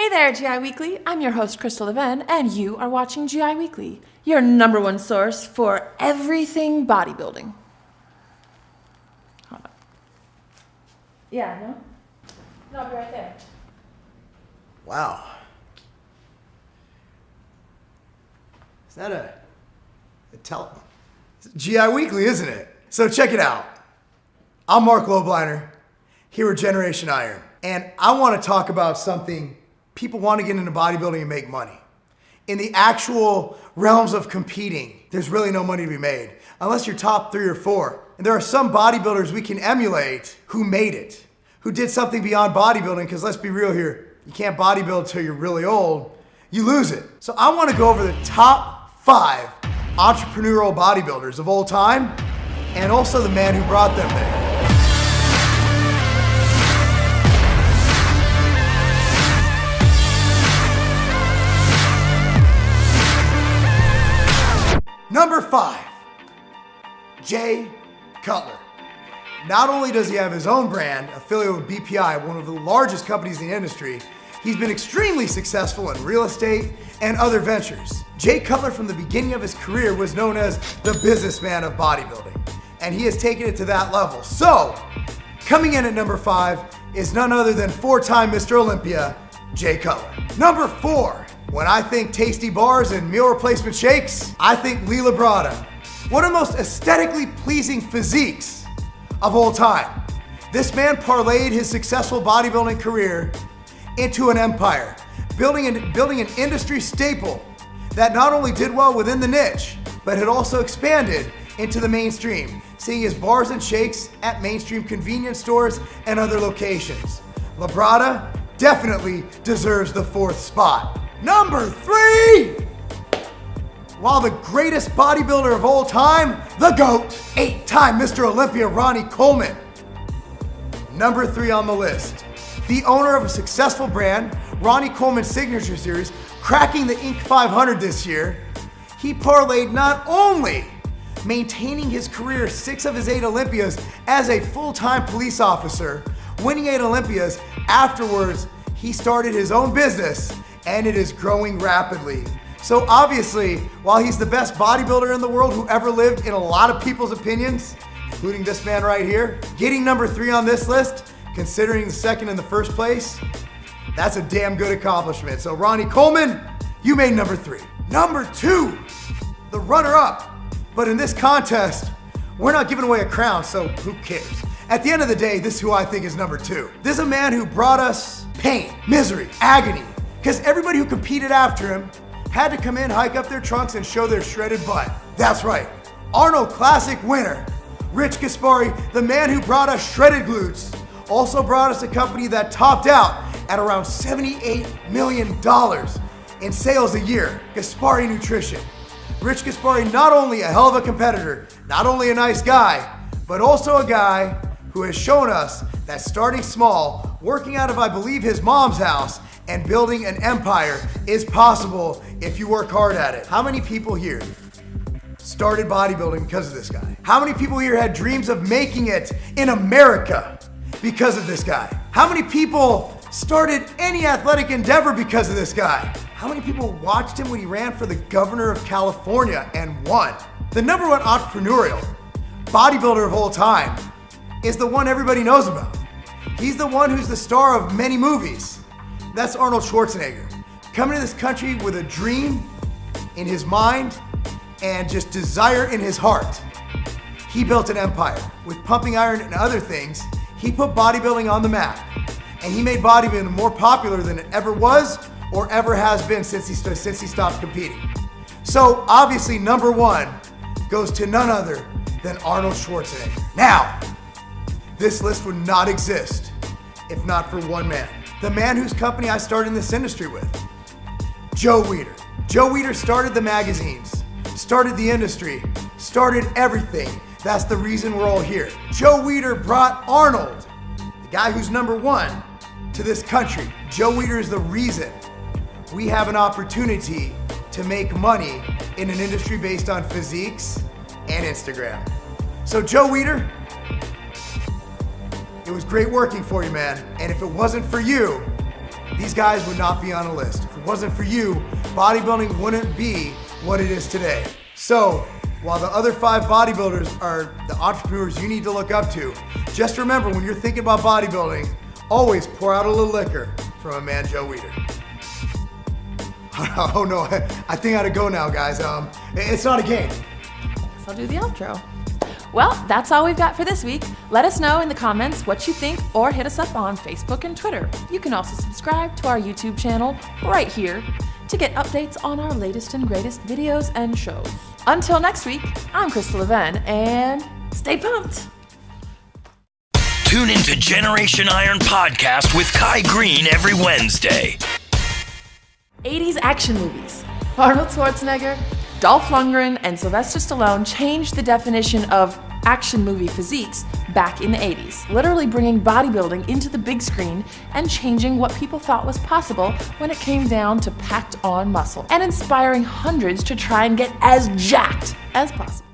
Hey there, GI Weekly. I'm your host, Crystal Leven, and you are watching GI Weekly, your number one source for everything bodybuilding. Hold on. Yeah, no? No, I'll be right there. Wow. Is that a it's GI Weekly, isn't it? So check it out. I'm Mark Lobliner, here with Generation Iron, and I want to talk about something people want to get into bodybuilding and make money. In the actual realms of competing, there's really no money to be made, unless you're top 3 or 4. And there are some bodybuilders we can emulate who made it, who did something beyond bodybuilding, because let's be real here, you can't bodybuild until you're really old, you lose it. So I want to go over the top 5 entrepreneurial bodybuilders of all time, and also the man who brought them there. Number 5, Jay Cutler. Not only does he have his own brand, affiliated with BPI, one of the largest companies in the industry, he's been extremely successful in real estate and other ventures. Jay Cutler, from the beginning of his career, was known as the businessman of bodybuilding, and he has taken it to that level. So, coming in at number 5 is none other than 4-time Mr. Olympia, Jay Cutler. Number 4, when I think tasty bars and meal replacement shakes, I think Lee Labrada, one of the most aesthetically pleasing physiques of all time. This man parlayed his successful bodybuilding career into an empire, building an industry staple that not only did well within the niche, but had also expanded into the mainstream, seeing his bars and shakes at mainstream convenience stores and other locations. Labrada definitely deserves the 4th spot. Number 3! While the greatest bodybuilder of all time, the GOAT, 8-time Mr. Olympia, Ronnie Coleman. Number 3 on the list, the owner of a successful brand, Ronnie Coleman's Signature Series, cracking the Inc. 500 this year. He parlayed not only maintaining his career 6 of his 8 Olympias as a full-time police officer, winning 8 Olympias. Afterwards, he started his own business, and it is growing rapidly. So obviously, while he's the best bodybuilder in the world who ever lived in a lot of people's opinions, including this man right here, getting number 3 on this list, considering the 2nd and the 1st place, that's a damn good accomplishment. So Ronnie Coleman, you made number 3. Number 2, the runner-up. But in this contest, we're not giving away a crown, so who cares? At the end of the day, this is who I think is number 2. This is a man who brought us pain, misery, agony, because everybody who competed after him had to come in, hike up their trunks, and show their shredded butt. That's right, Arnold Classic winner, Rich Gaspari, the man who brought us shredded glutes, also brought us a company that topped out at around $78 million in sales a year, Gaspari Nutrition. Rich Gaspari, not only a hell of a competitor, not only a nice guy, but also a guy who has shown us that starting small, working out of, I believe, his mom's house, and building an empire is possible if you work hard at it. How many people here started bodybuilding because of this guy? How many people here had dreams of making it in America because of this guy? How many people started any athletic endeavor because of this guy? How many people watched him when he ran for the governor of California and won? The number 1 entrepreneurial bodybuilder of all time is the one everybody knows about. He's the one who's the star of many movies. That's Arnold Schwarzenegger, coming to this country with a dream in his mind and just desire in his heart. He built an empire. With pumping iron and other things, he put bodybuilding on the map, and he made bodybuilding more popular than it ever was or ever has been since he stopped competing. So obviously number 1 goes to none other than Arnold Schwarzenegger. Now, this list would not exist if not for one man. The man whose company I started in this industry with, Joe Weider. Joe Weider started the magazines, started the industry, started everything. That's the reason we're all here. Joe Weider brought Arnold, the guy who's number 1, to this country. Joe Weider is the reason we have an opportunity to make money in an industry based on physiques and Instagram. So Joe Weider, it was great working for you, man. And if it wasn't for you, these guys would not be on a list. If it wasn't for you, bodybuilding wouldn't be what it is today. So, while the other 5 bodybuilders are the entrepreneurs you need to look up to, just remember when you're thinking about bodybuilding, always pour out a little liquor from a man, Joe Weider. Oh no, I think I gotta go now, guys. It's not a game. I'll do the outro. Well, that's all we've got for this week. Let us know in the comments what you think or hit us up on Facebook and Twitter. You can also subscribe to our YouTube channel right here to get updates on our latest and greatest videos and shows. Until next week, I'm Crystal Leven, and stay pumped! Tune into Generation Iron Podcast with Kai Green every Wednesday. 80s action movies. Arnold Schwarzenegger, Dolph Lundgren, and Sylvester Stallone changed the definition of action movie physiques back in the 80s, literally bringing bodybuilding into the big screen and changing what people thought was possible when it came down to packed on muscle, and inspiring hundreds to try and get as jacked as possible.